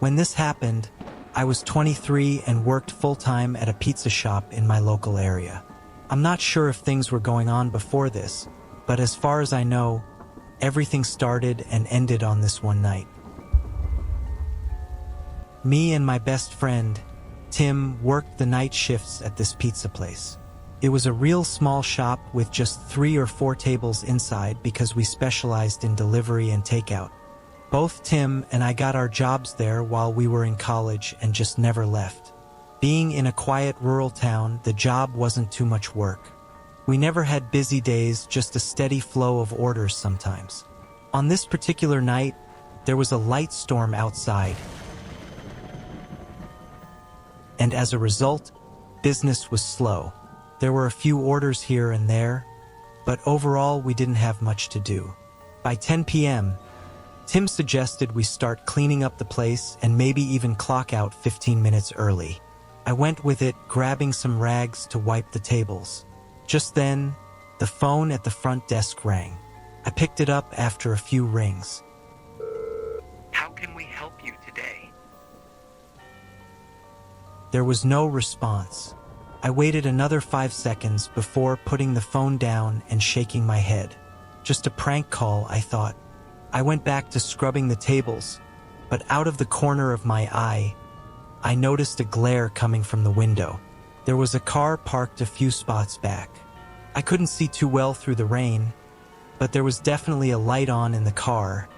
When this happened, I was 23 and worked full-time at a pizza shop in my local area. I'm not sure if things were going on before this, but as far as I know, everything started and ended on this one night. Me and my best friend, Tim, worked the night shifts at this pizza place. It was a real small shop with just 3 or 4 tables inside because we specialized in delivery and takeout. Both Tim and I got our jobs there while we were in college and just never left. Being in a quiet rural town, the job wasn't too much work. We never had busy days, just a steady flow of orders sometimes. On this particular night, there was a light storm outside, and as a result, business was slow. There were a few orders here and there, but overall we didn't have much to do. By 10 p.m., Tim suggested we start cleaning up the place and maybe even clock out 15 minutes early. I went with it, grabbing some rags to wipe the tables. Just then, the phone at the front desk rang. I picked it up after a few rings. How can we help you today? There was no response. I waited another 5 seconds before putting the phone down and shaking my head. Just a prank call, I thought. I went back to scrubbing the tables, but out of the corner of my eye, I noticed a glare coming from the window. There was a car parked a few spots back. I couldn't see too well through the rain, but there was definitely a light on in the car,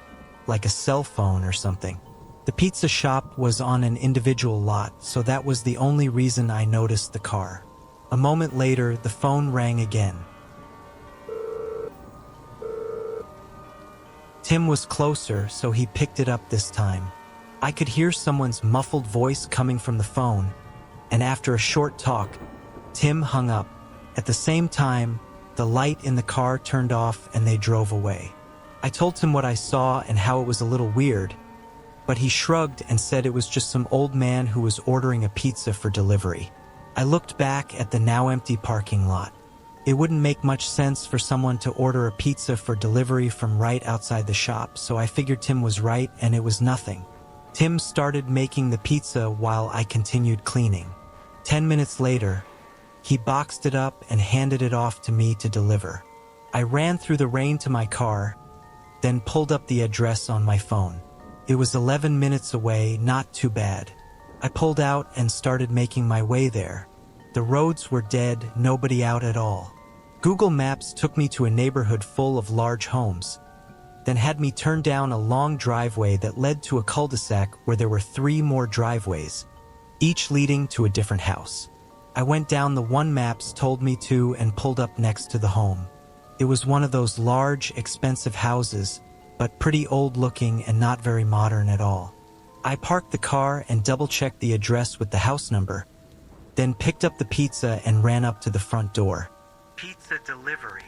like a cell phone or something. The pizza shop was on an individual lot, so that was the only reason I noticed the car. A moment later, the phone rang again. Tim was closer, so he picked it up this time. I could hear someone's muffled voice coming from the phone, and after a short talk, Tim hung up. At the same time, the light in the car turned off and they drove away. I told Tim what I saw and how it was a little weird, but he shrugged and said it was just some old man who was ordering a pizza for delivery. I looked back at the now empty parking lot. It wouldn't make much sense for someone to order a pizza for delivery from right outside the shop, so I figured Tim was right and it was nothing. Tim started making the pizza while I continued cleaning. 10 minutes later, he boxed it up and handed it off to me to deliver. I ran through the rain to my car, then pulled up the address on my phone. It was 11 minutes away, not too bad. I pulled out and started making my way there. The roads were dead, nobody out at all. Google Maps took me to a neighborhood full of large homes, then had me turn down a long driveway that led to a cul-de-sac where there were 3 more driveways, each leading to a different house. I went down the one Maps told me to and pulled up next to the home. It was one of those large, expensive houses, but pretty old-looking and not very modern at all. I parked the car and double-checked the address with the house number, then picked up the pizza and ran up to the front door. Pizza delivery,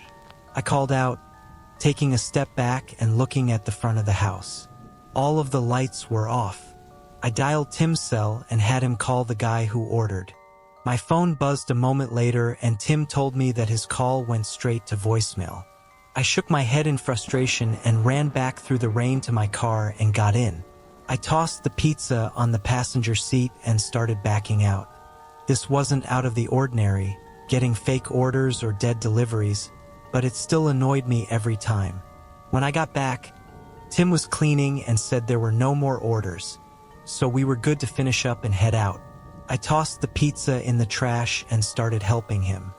I called out, taking a step back and looking at the front of the house. All of the lights were off. I dialed Tim's cell and had him call the guy who ordered. My phone buzzed a moment later and Tim told me that his call went straight to voicemail. I shook my head in frustration and ran back through the rain to my car and got in. I tossed the pizza on the passenger seat and started backing out. This wasn't out of the ordinary, getting fake orders or dead deliveries, but it still annoyed me every time. When I got back, Tim was cleaning and said there were no more orders, so we were good to finish up and head out. I tossed the pizza in the trash and started helping him.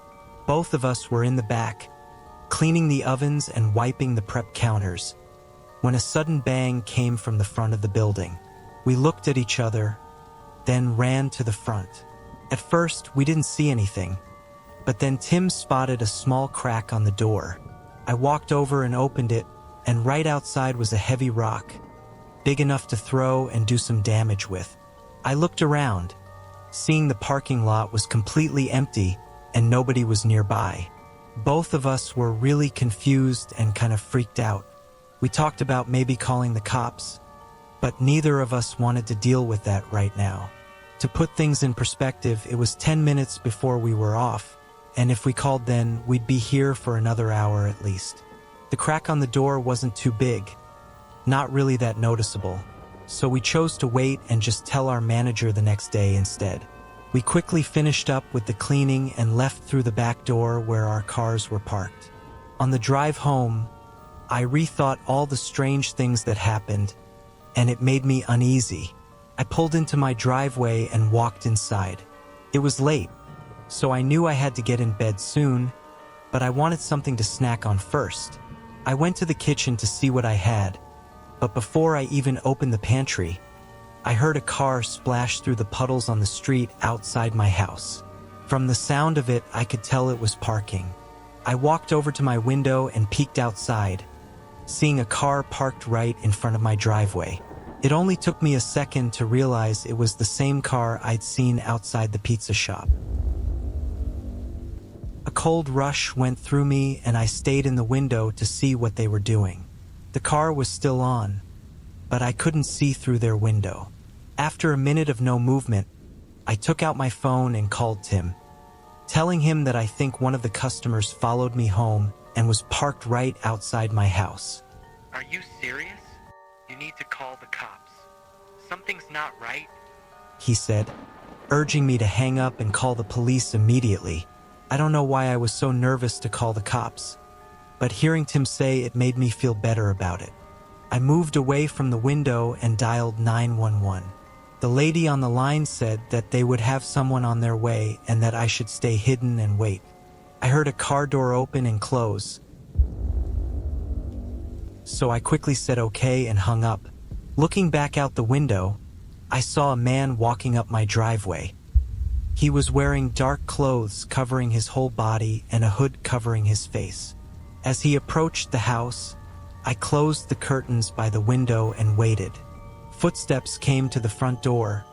Both of us were in the back, cleaning the ovens and wiping the prep counters, when a sudden bang came from the front of the building. We looked at each other, then ran to the front. At first, we didn't see anything, but then Tim spotted a small crack on the door. I walked over and opened it, and right outside was a heavy rock, big enough to throw and do some damage with. I looked around, seeing the parking lot was completely empty and nobody was nearby. Both of us were really confused and kind of freaked out. We talked about maybe calling the cops, but neither of us wanted to deal with that right now. To put things in perspective, it was 10 minutes before we were off, and if we called then, we'd be here for another hour at least. The crack on the door wasn't too big, not really that noticeable, so we chose to wait and just tell our manager the next day instead. We quickly finished up with the cleaning and left through the back door where our cars were parked. On the drive home, I rethought all the strange things that happened, and it made me uneasy. I pulled into my driveway and walked inside. It was late, so I knew I had to get in bed soon, but I wanted something to snack on first. I went to the kitchen to see what I had, but before I even opened the pantry, I heard a car splash through the puddles on the street outside my house. From the sound of it, I could tell it was parking. I walked over to my window and peeked outside, seeing a car parked right in front of my driveway. It only took me a second to realize it was the same car I'd seen outside the pizza shop. A cold rush went through me and I stayed in the window to see what they were doing. The car was still on, but I couldn't see through their window. After a minute of no movement, I took out my phone and called Tim, telling him that I think one of the customers followed me home and was parked right outside my house. Are you serious? You need to call the cops. Something's not right. He said, urging me to hang up and call the police immediately. I don't know why I was so nervous to call the cops, but hearing Tim say it made me feel better about it. I moved away from the window and dialed 911. The lady on the line said that they would have someone on their way and that I should stay hidden and wait. I heard a car door open and close, so I quickly said okay and hung up. Looking back out the window, I saw a man walking up my driveway. He was wearing dark clothes covering his whole body and a hood covering his face. As he approached the house, I closed the curtains by the window and waited. Footsteps came to the front door.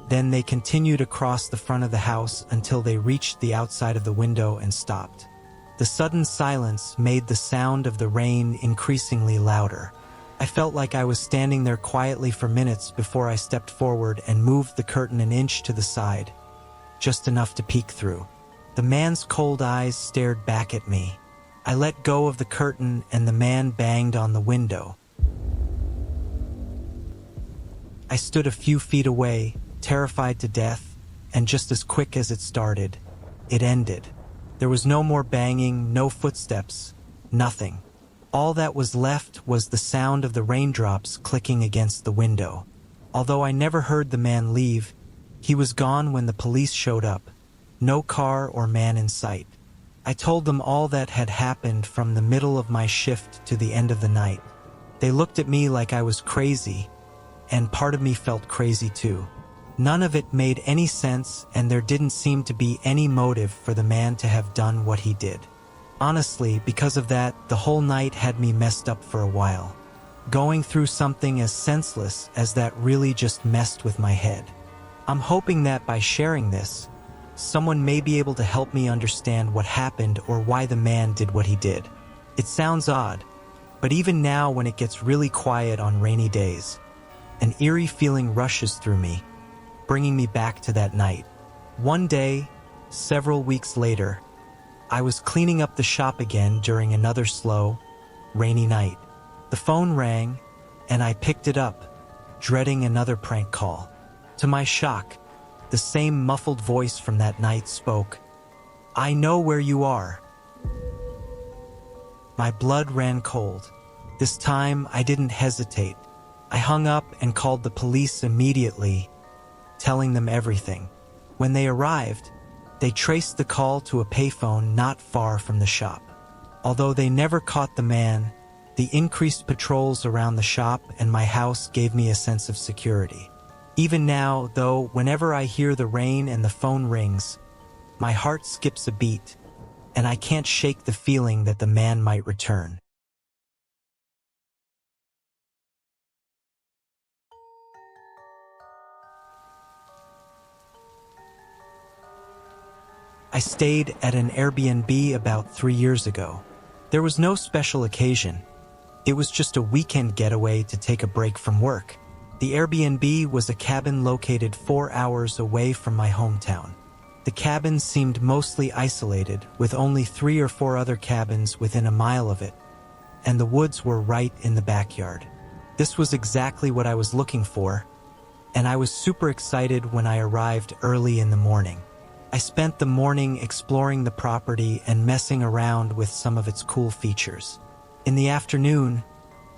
Then they continued across the front of the house until they reached the outside of the window and stopped. The sudden silence made the sound of the rain increasingly louder. I felt like I was standing there quietly for minutes before I stepped forward and moved the curtain an inch to the side, just enough to peek through. The man's cold eyes stared back at me. I let go of the curtain and the man banged on the window. I stood a few feet away, terrified to death, and just as quick as it started, it ended. There was no more banging, no footsteps, nothing. All that was left was the sound of the raindrops clicking against the window. Although I never heard the man leave, he was gone when the police showed up. No car or man in sight. I told them all that had happened from the middle of my shift to the end of the night. They looked at me like I was crazy, and part of me felt crazy too. None of it made any sense, and there didn't seem to be any motive for the man to have done what he did. Honestly, because of that, the whole night had me messed up for a while. Going through something as senseless as that really just messed with my head. I'm hoping that by sharing this, someone may be able to help me understand what happened or why the man did what he did. It sounds odd, but even now when it gets really quiet on rainy days, an eerie feeling rushes through me, bringing me back to that night. One day, several weeks later, I was cleaning up the shop again during another slow, rainy night. The phone rang, and I picked it up, dreading another prank call. To my shock, the same muffled voice from that night spoke. "I know where you are." My blood ran cold. This time, I didn't hesitate. I hung up and called the police immediately, telling them everything. When they arrived, they traced the call to a payphone not far from the shop. Although they never caught the man, the increased patrols around the shop and my house gave me a sense of security. Even now, though, whenever I hear the rain and the phone rings, my heart skips a beat, and I can't shake the feeling that the man might return. I stayed at an Airbnb about 3 years ago. There was no special occasion. It was just a weekend getaway to take a break from work. The Airbnb was a cabin located 4 hours away from my hometown. The cabin seemed mostly isolated, with only 3 or 4 other cabins within a mile of it, and the woods were right in the backyard. This was exactly what I was looking for, and I was super excited when I arrived early in the morning. I spent the morning exploring the property and messing around with some of its cool features. In the afternoon,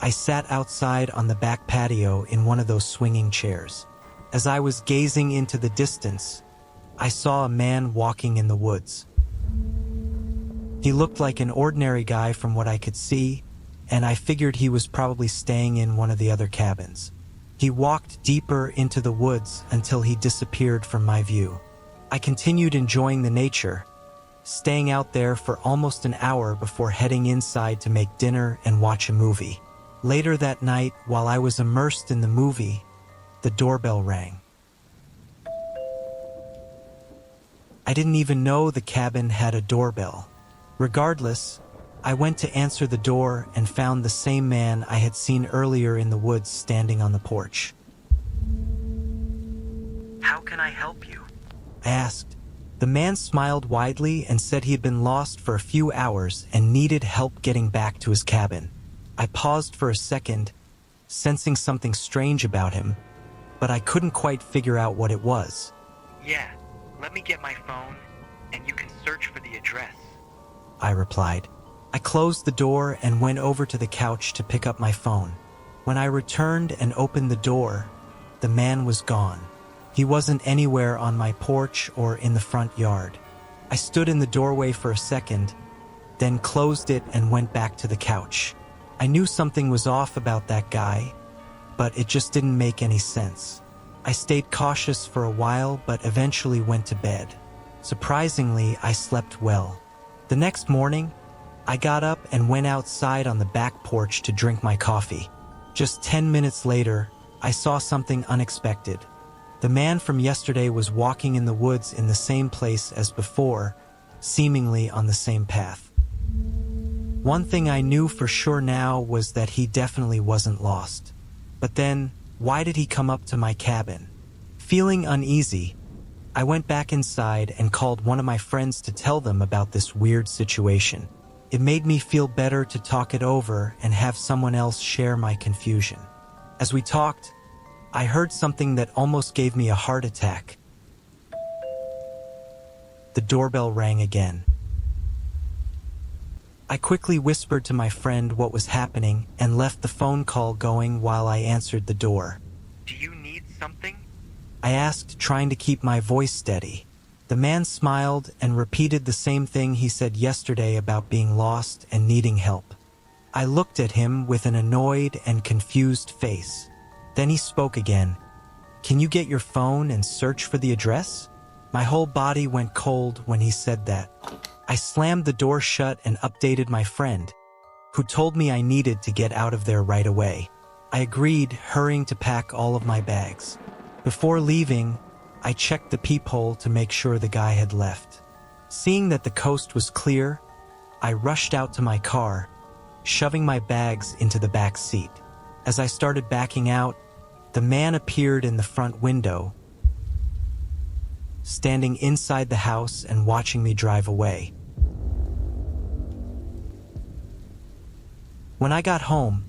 I sat outside on the back patio in one of those swinging chairs. As I was gazing into the distance, I saw a man walking in the woods. He looked like an ordinary guy from what I could see, and I figured he was probably staying in one of the other cabins. He walked deeper into the woods until he disappeared from my view. I continued enjoying the nature, staying out there for almost an hour before heading inside to make dinner and watch a movie. Later that night, while I was immersed in the movie, the doorbell rang. I didn't even know the cabin had a doorbell. Regardless, I went to answer the door and found the same man I had seen earlier in the woods standing on the porch. How can I help you? I asked. The man smiled widely and said he had been lost for a few hours and needed help getting back to his cabin. I paused for a second, sensing something strange about him, but I couldn't quite figure out what it was. Yeah, let me get my phone, and you can search for the address, I replied. I closed the door and went over to the couch to pick up my phone. When I returned and opened the door, the man was gone. He wasn't anywhere on my porch or in the front yard. I stood in the doorway for a second, then closed it and went back to the couch. I knew something was off about that guy, but it just didn't make any sense. I stayed cautious for a while, but eventually went to bed. Surprisingly, I slept well. The next morning, I got up and went outside on the back porch to drink my coffee. Just 10 minutes later, I saw something unexpected. The man from yesterday was walking in the woods in the same place as before, seemingly on the same path. One thing I knew for sure now was that he definitely wasn't lost. But then, why did he come up to my cabin? Feeling uneasy, I went back inside and called one of my friends to tell them about this weird situation. It made me feel better to talk it over and have someone else share my confusion. As we talked, I heard something that almost gave me a heart attack. The doorbell rang again. I quickly whispered to my friend what was happening and left the phone call going while I answered the door. Do you need something? I asked, trying to keep my voice steady. The man smiled and repeated the same thing he said yesterday about being lost and needing help. I looked at him with an annoyed and confused face. Then he spoke again. Can you get your phone and search for the address? My whole body went cold when he said that. I slammed the door shut and updated my friend, who told me I needed to get out of there right away. I agreed, hurrying to pack all of my bags. Before leaving, I checked the peephole to make sure the guy had left. Seeing that the coast was clear, I rushed out to my car, shoving my bags into the back seat. As I started backing out, the man appeared in the front window, standing inside the house and watching me drive away. When I got home,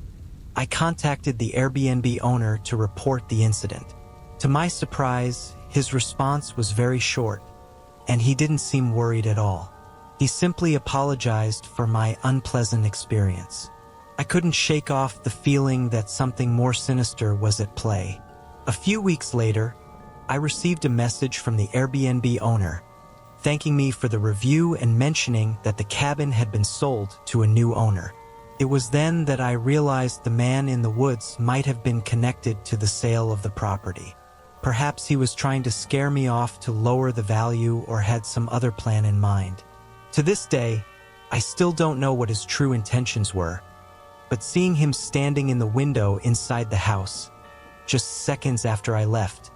I contacted the Airbnb owner to report the incident. To my surprise, his response was very short, and he didn't seem worried at all. He simply apologized for my unpleasant experience. I couldn't shake off the feeling that something more sinister was at play. A few weeks later, I received a message from the Airbnb owner, thanking me for the review and mentioning that the cabin had been sold to a new owner. It was then that I realized the man in the woods might have been connected to the sale of the property. Perhaps he was trying to scare me off to lower the value or had some other plan in mind. To this day, I still don't know what his true intentions were, but seeing him standing in the window inside the house, just seconds after I left,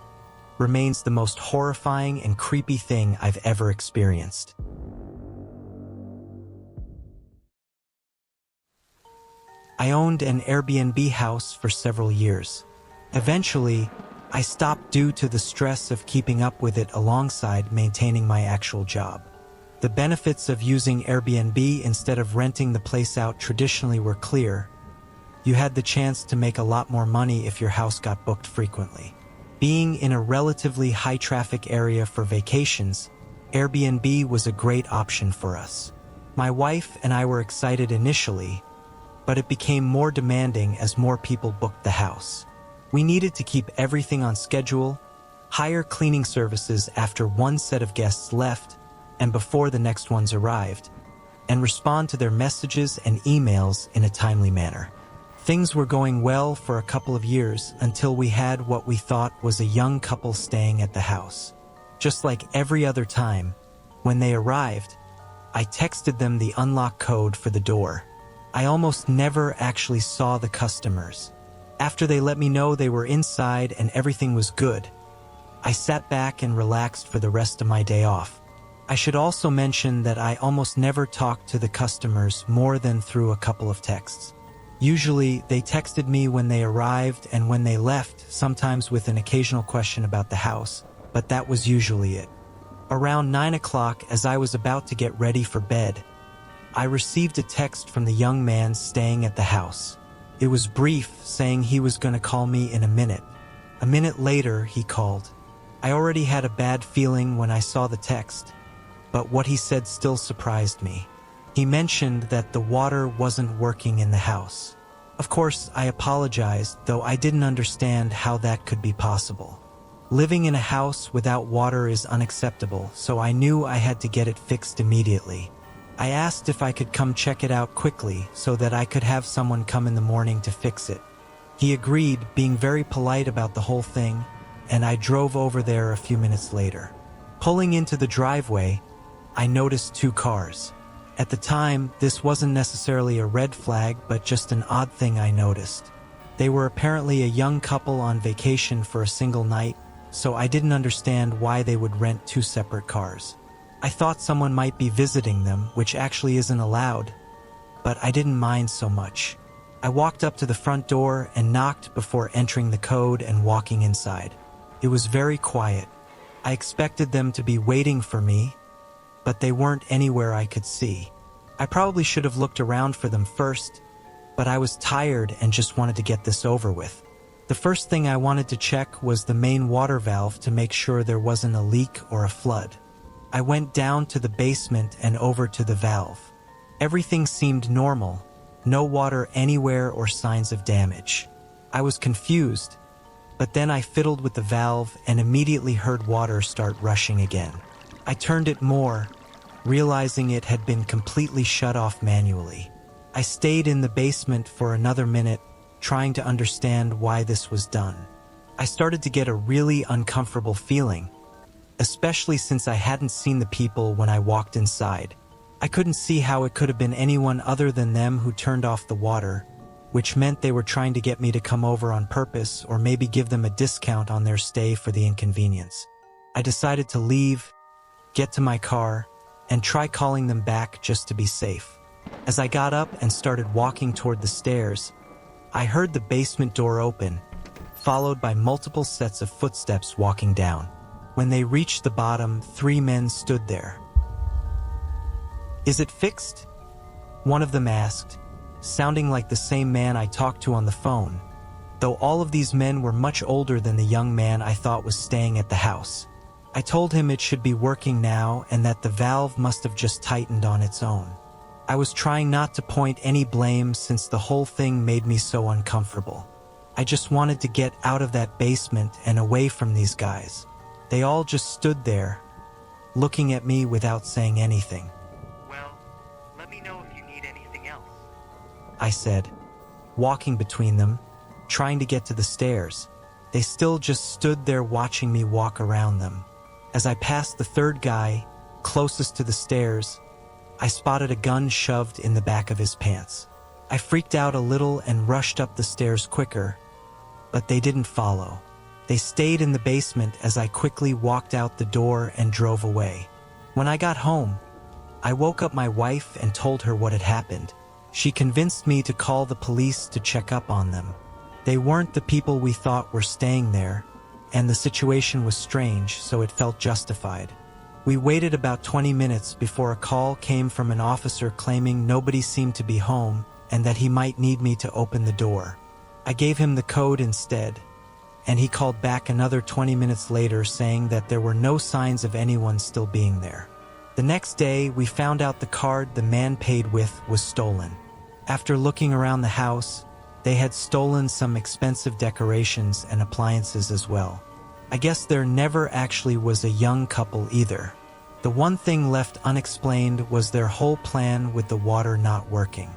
remains the most horrifying and creepy thing I've ever experienced. I owned an Airbnb house for several years. Eventually, I stopped due to the stress of keeping up with it alongside maintaining my actual job. The benefits of using Airbnb instead of renting the place out traditionally were clear, You had the chance to make a lot more money if your house got booked frequently. Being in a relatively high-traffic area for vacations, Airbnb was a great option for us. My wife and I were excited initially, but it became more demanding as more people booked the house. We needed to keep everything on schedule, hire cleaning services after one set of guests left and before the next ones arrived, and respond to their messages and emails in a timely manner. Things were going well for a couple of years until we had what we thought was a young couple staying at the house. Just like every other time, when they arrived, I texted them the unlock code for the door. I almost never actually saw the customers. After they let me know they were inside and everything was good, I sat back and relaxed for the rest of my day off. I should also mention that I almost never talked to the customers more than through a couple of texts. Usually, they texted me when they arrived and when they left, sometimes with an occasional question about the house, but that was usually it. Around 9 o'clock, as I was about to get ready for bed, I received a text from the young man staying at the house. It was brief, saying he was going to call me in a minute. A minute later, he called. I already had a bad feeling when I saw the text, but what he said still surprised me. He mentioned that the water wasn't working in the house. Of course, I apologized, though I didn't understand how that could be possible. Living in a house without water is unacceptable, so I knew I had to get it fixed immediately. I asked if I could come check it out quickly so that I could have someone come in the morning to fix it. He agreed, being very polite about the whole thing, and I drove over there a few minutes later. Pulling into the driveway, I noticed 2 cars. At the time, this wasn't necessarily a red flag, but just an odd thing I noticed. They were apparently a young couple on vacation for a single night, so I didn't understand why they would rent 2 separate cars. I thought someone might be visiting them, which actually isn't allowed, but I didn't mind so much. I walked up to the front door and knocked before entering the code and walking inside. It was very quiet. I expected them to be waiting for me, but they weren't anywhere I could see. I probably should have looked around for them first, but I was tired and just wanted to get this over with. The first thing I wanted to check was the main water valve to make sure there wasn't a leak or a flood. I went down to the basement and over to the valve. Everything seemed normal, no water anywhere or signs of damage. I was confused, but then I fiddled with the valve and immediately heard water start rushing again. I turned it more, realizing it had been completely shut off manually. I stayed in the basement for another minute, trying to understand why this was done. I started to get a really uncomfortable feeling, especially since I hadn't seen the people when I walked inside. I couldn't see how it could have been anyone other than them who turned off the water, which meant they were trying to get me to come over on purpose or maybe give them a discount on their stay for the inconvenience. I decided to leave, get to my car, and try calling them back just to be safe. As I got up and started walking toward the stairs, I heard the basement door open, followed by multiple sets of footsteps walking down. When they reached the bottom, 3 men stood there. "Is it fixed?" one of them asked, sounding like the same man I talked to on the phone, though all of these men were much older than the young man I thought was staying at the house. I told him it should be working now and that the valve must have just tightened on its own. I was trying not to point any blame since the whole thing made me so uncomfortable. I just wanted to get out of that basement and away from these guys. They all just stood there, looking at me without saying anything. Well, let me know if you need anything else, I said, walking between them, trying to get to the stairs. They still just stood there watching me walk around them. As I passed the 3rd guy, closest to the stairs, I spotted a gun shoved in the back of his pants. I freaked out a little and rushed up the stairs quicker, but they didn't follow. They stayed in the basement as I quickly walked out the door and drove away. When I got home, I woke up my wife and told her what had happened. She convinced me to call the police to check up on them. They weren't the people we thought were staying there, and the situation was strange, so it felt justified. We waited about 20 minutes before a call came from an officer claiming nobody seemed to be home and that he might need me to open the door. I gave him the code instead, and he called back another 20 minutes later saying that there were no signs of anyone still being there. The next day, we found out the card the man paid with was stolen. After looking around the house, they had stolen some expensive decorations and appliances as well. I guess there never actually was a young couple either. The one thing left unexplained was their whole plan with the water not working.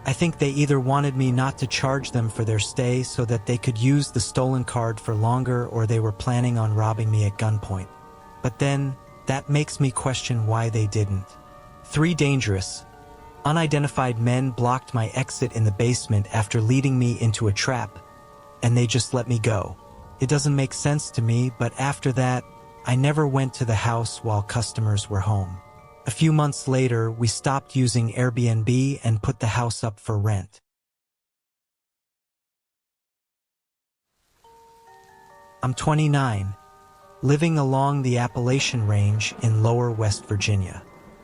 I think they either wanted me not to charge them for their stay so that they could use the stolen card for longer, or they were planning on robbing me at gunpoint. But then, that makes me question why they didn't. 3 dangerous, unidentified men blocked my exit in the basement after leading me into a trap, and they just let me go. It doesn't make sense to me, but after that, I never went to the house while customers were home. A few months later, we stopped using Airbnb and put the house up for rent. I'm 29, living along the Appalachian Range in lower West Virginia.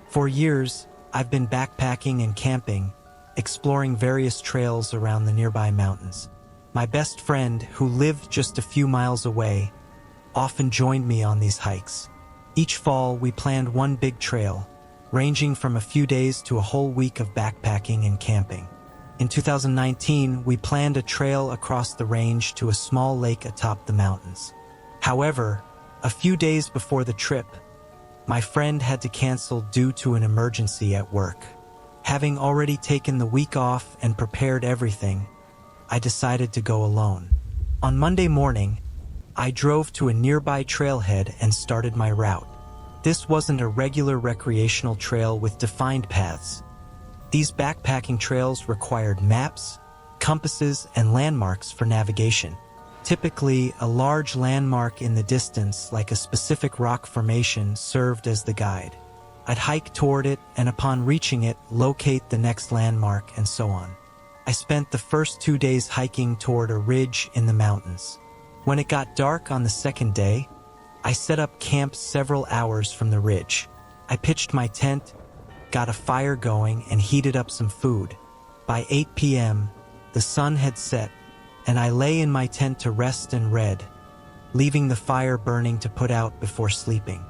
For years, I've been backpacking and camping, exploring various trails around the nearby mountains. My best friend, who lived just a few miles away, often joined me on these hikes. Each fall, we planned one big trail, ranging from a few days to a whole week of backpacking and camping. In 2019, we planned a trail across the range to a small lake atop the mountains. However, a few days before the trip, my friend had to cancel due to an emergency at work. Having already taken the week off and prepared everything, I decided to go alone. On Monday morning, I drove to a nearby trailhead and started my route. This wasn't a regular recreational trail with defined paths. These backpacking trails required maps, compasses, and landmarks for navigation. Typically, a large landmark in the distance, like a specific rock formation, served as the guide. I'd hike toward it, and upon reaching it, locate the next landmark, and so on. I spent the first 2 days hiking toward a ridge in the mountains. When it got dark on the second day, I set up camp several hours from the ridge. I pitched my tent, got a fire going, and heated up some food. By 8 p.m., the sun had set, and I lay in my tent to rest and read, leaving the fire burning to put out before sleeping.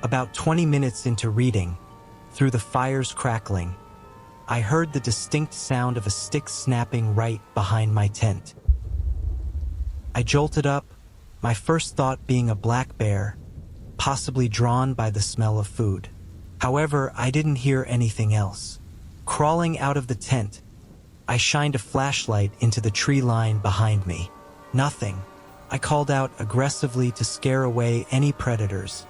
About 20 minutes into reading, through the fire's crackling, I heard the distinct sound of a stick snapping right behind my tent. I jolted up, my first thought being a black bear, possibly drawn by the smell of food. However, I didn't hear anything else. Crawling out of the tent, I shined a flashlight into the tree line behind me. Nothing. I called out aggressively to scare away any predators.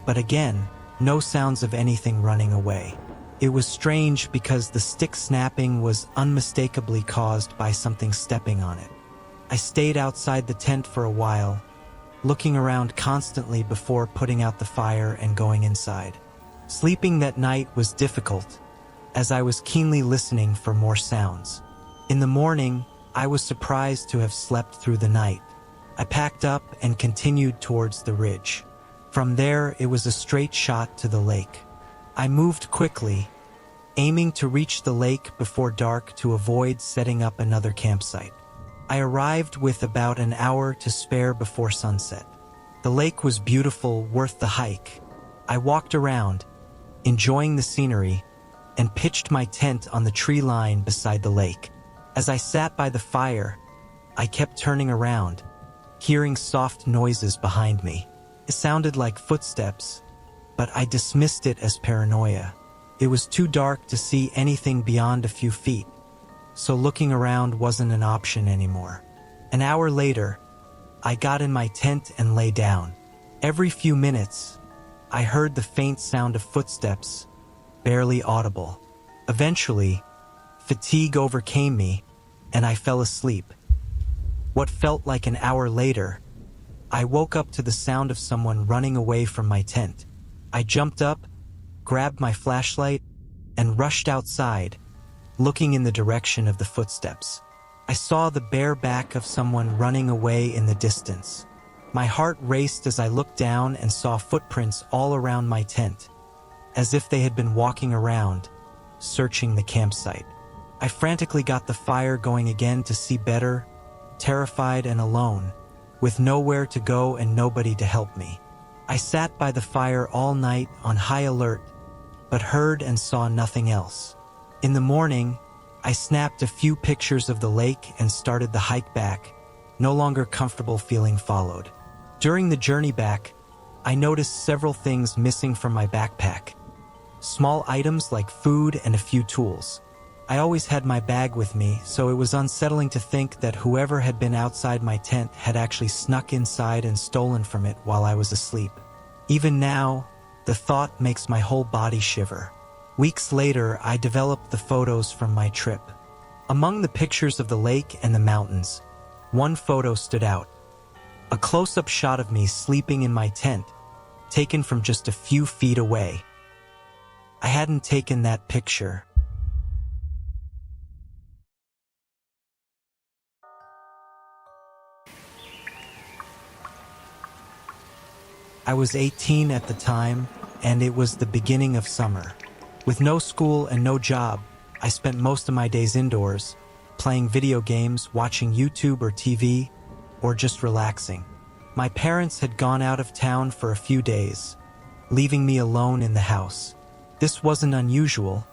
But again, no sounds of anything running away. It was strange because the stick snapping was unmistakably caused by something stepping on it. I stayed outside the tent for a while, looking around constantly before putting out the fire and going inside. Sleeping that night was difficult, as I was keenly listening for more sounds. In the morning, I was surprised to have slept through the night. I packed up and continued towards the ridge. From there, it was a straight shot to the lake. I moved quickly, aiming to reach the lake before dark to avoid setting up another campsite. I arrived with about an hour to spare before sunset. The lake was beautiful, worth the hike. I walked around, enjoying the scenery, and pitched my tent on the tree line beside the lake. As I sat by the fire, I kept turning around, hearing soft noises behind me. It sounded like footsteps, but I dismissed it as paranoia. It was too dark to see anything beyond a few feet, so looking around wasn't an option anymore. An hour later, I got in my tent and lay down. Every few minutes, I heard the faint sound of footsteps, barely audible. Eventually, fatigue overcame me, and I fell asleep. What felt like an hour later, I woke up to the sound of someone running away from my tent. I jumped up, grabbed my flashlight, and rushed outside, looking in the direction of the footsteps. I saw the bare back of someone running away in the distance. My heart raced as I looked down and saw footprints all around my tent, as if they had been walking around, searching the campsite. I frantically got the fire going again to see better, terrified and alone, with nowhere to go and nobody to help me. I sat by the fire all night on high alert, but heard and saw nothing else. In the morning, I snapped a few pictures of the lake and started the hike back, no longer comfortable feeling followed. During the journey back, I noticed several things missing from my backpack. Small items like food and a few tools. I always had my bag with me, so it was unsettling to think that whoever had been outside my tent had actually snuck inside and stolen from it while I was asleep. Even now, the thought makes my whole body shiver. Weeks later, I developed the photos from my trip. Among the pictures of the lake and the mountains, one photo stood out. A close-up shot of me sleeping in my tent, taken from just a few feet away. I hadn't taken that picture. I was 18 at the time, and it was the beginning of summer. With no school and no job, I spent most of my days indoors, playing video games, watching YouTube or TV, or just relaxing. My parents had gone out of town for a few days, leaving me alone in the house. This wasn't unusual,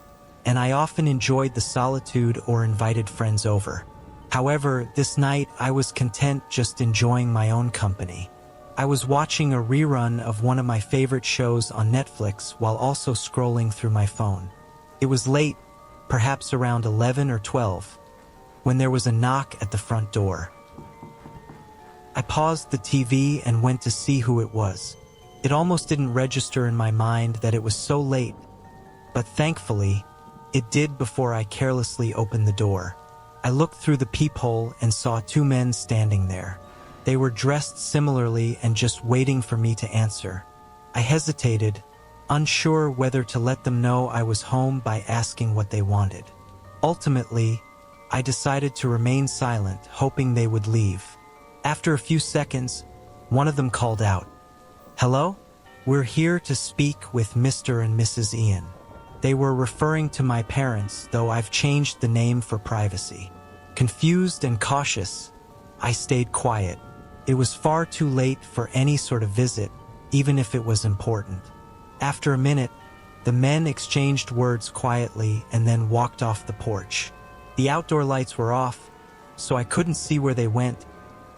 and I often enjoyed the solitude or invited friends over. However, this night I was content just enjoying my own company. I was watching a rerun of one of my favorite shows on Netflix while also scrolling through my phone. It was late, perhaps around 11 or 12, when there was a knock at the front door. I paused the TV and went to see who it was. It almost didn't register in my mind that it was so late, but thankfully, it did before I carelessly opened the door. I looked through the peephole and saw two men standing there. They were dressed similarly and just waiting for me to answer. I hesitated, unsure whether to let them know I was home by asking what they wanted. Ultimately, I decided to remain silent, hoping they would leave. After a few seconds, one of them called out, "Hello? We're here to speak with Mr. and Mrs. Ian." They were referring to my parents, though I've changed the name for privacy. Confused and cautious, I stayed quiet. It was far too late for any sort of visit, even if it was important. After a minute, the men exchanged words quietly and then walked off the porch. The outdoor lights were off, so I couldn't see where they went,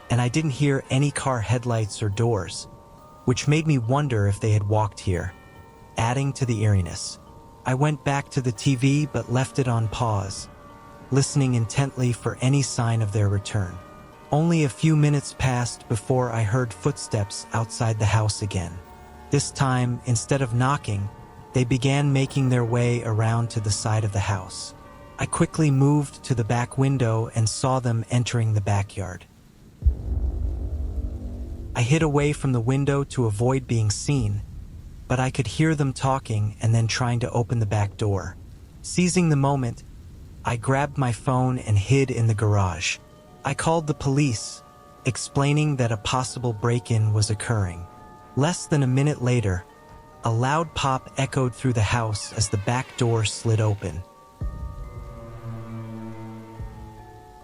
and I didn't hear any car headlights or doors, which made me wonder if they had walked here, adding to the eeriness. I went back to the TV but left it on pause, listening intently for any sign of their return. Only a few minutes passed before I heard footsteps outside the house again. This time, instead of knocking, they began making their way around to the side of the house. I quickly moved to the back window and saw them entering the backyard. I hid away from the window to avoid being seen, but I could hear them talking and then trying to open the back door. Seizing the moment, I grabbed my phone and hid in the garage. I called the police, explaining that a possible break-in was occurring. Less than a minute later, a loud pop echoed through the house as the back door slid open.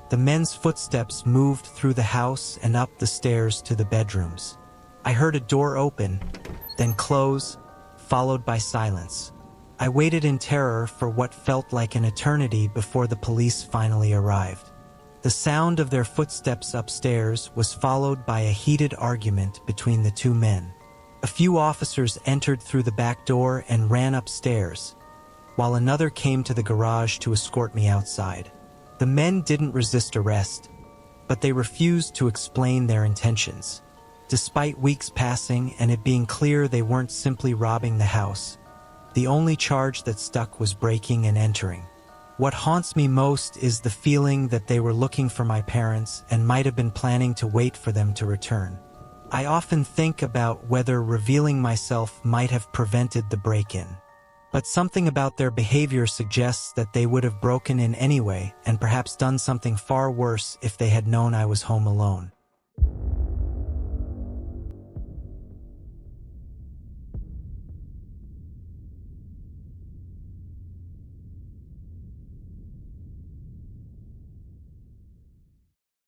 The men's footsteps moved through the house and up the stairs to the bedrooms. I heard a door open, then close, followed by silence. I waited in terror for what felt like an eternity before the police finally arrived. The sound of their footsteps upstairs was followed by a heated argument between the two men. A few officers entered through the back door and ran upstairs, while another came to the garage to escort me outside. The men didn't resist arrest, but they refused to explain their intentions. Despite weeks passing and it being clear they weren't simply robbing the house, the only charge that stuck was breaking and entering. What haunts me most is the feeling that they were looking for my parents and might have been planning to wait for them to return. I often think about whether revealing myself might have prevented the break-in. But something about their behavior suggests that they would have broken in anyway and perhaps done something far worse if they had known I was home alone.